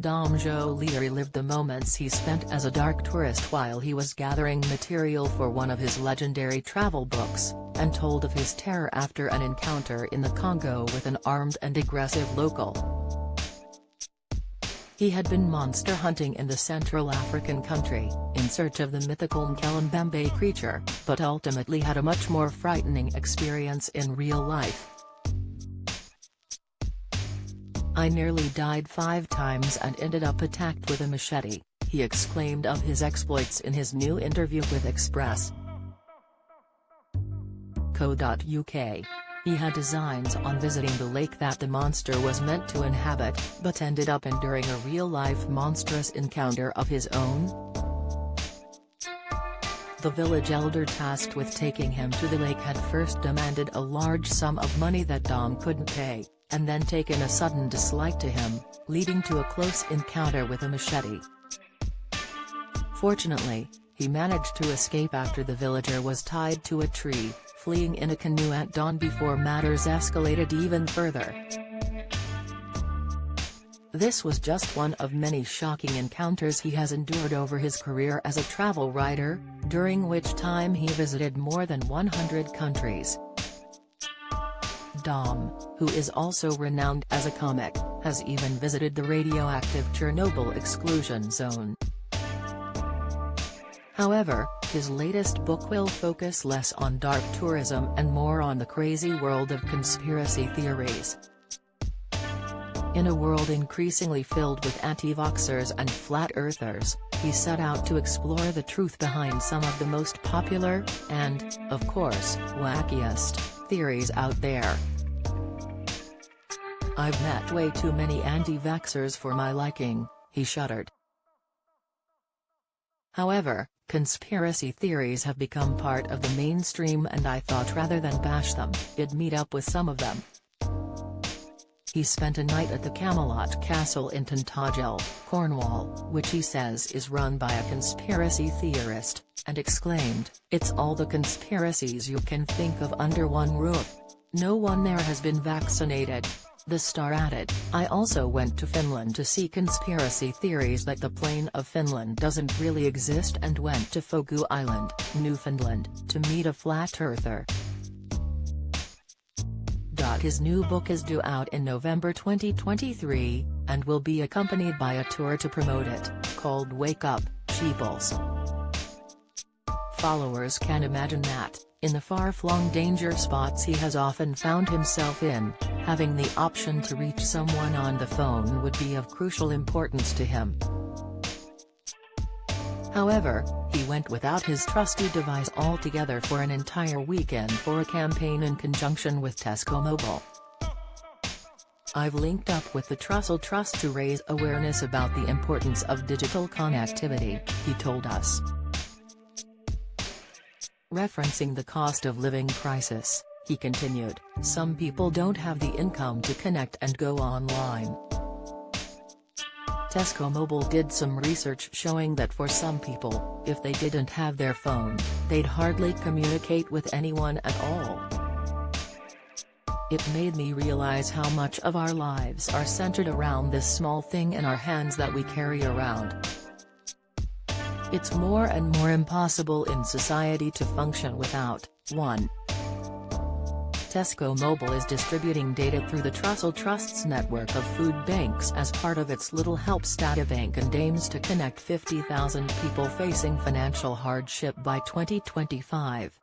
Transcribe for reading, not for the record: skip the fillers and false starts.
Dom Joly relived the moments he spent as a dark tourist while he was gathering material for one of his legendary travel books, and told of his terror after an encounter in the Congo with an armed and aggressive local. He had been monster hunting in the Central African country, in search of the mythical Mkelembembe creature, but ultimately had a much more frightening experience in real life. "I nearly died 5 times and ended up attacked with a machete," he exclaimed of his exploits in his new interview with Express.co.uk. He had designs on visiting the lake that the monster was meant to inhabit, but ended up enduring a real-life monstrous encounter of his own. The village elder tasked with taking him to the lake had first demanded a large sum of money that Dom couldn't pay, and then taken a sudden dislike to him, leading to a close encounter with a machete. Fortunately, he managed to escape after the villager was tied to a tree, fleeing in a canoe at dawn before matters escalated even further. This was just one of many shocking encounters he has endured over his career as a travel writer, during which time he visited more than 100 countries. Dom, who is also renowned as a comic, has even visited the radioactive Chernobyl exclusion zone. However, his latest book will focus less on dark tourism and more on the crazy world of conspiracy theories. In a world increasingly filled with anti-vaxxers and flat-earthers, he set out to explore the truth behind some of the most popular, and, of course, wackiest, theories out there. "I've met way too many anti-vaxxers for my liking," he shuddered. However, conspiracy theories have become part of the mainstream, and I thought rather than bash them, I'd meet up with some of them. He spent a night at the Camelot Castle in Tintagel, Cornwall, which he says is run by a conspiracy theorist, and exclaimed, "It's all the conspiracies you can think of under one roof. No one there has been vaccinated." The star added, "I also went to Finland to see conspiracy theories that the plane of Finland doesn't really exist, and went to Fogu Island, Newfoundland, to meet a flat-earther." His new book is due out in November 2023, and will be accompanied by a tour to promote it, called Wake Up, Sheeples. Followers can imagine that, in the far-flung danger spots he has often found himself in, having the option to reach someone on the phone would be of crucial importance to him. However, he went without his trusty device altogether for an entire weekend for a campaign in conjunction with Tesco Mobile. "I've linked up with the Trussell Trust to raise awareness about the importance of digital connectivity," he told us. Referencing the cost of living crisis, he continued, "Some people don't have the income to connect and go online." Tesco Mobile did some research showing that for some people, if they didn't have their phone, they'd hardly communicate with anyone at all. "It made me realize how much of our lives are centered around this small thing in our hands that we carry around. It's more and more impossible in society to function without one." Tesco Mobile is distributing data through the Trussell Trust's network of food banks as part of its Little Helps databank, and aims to connect 50,000 people facing financial hardship by 2025.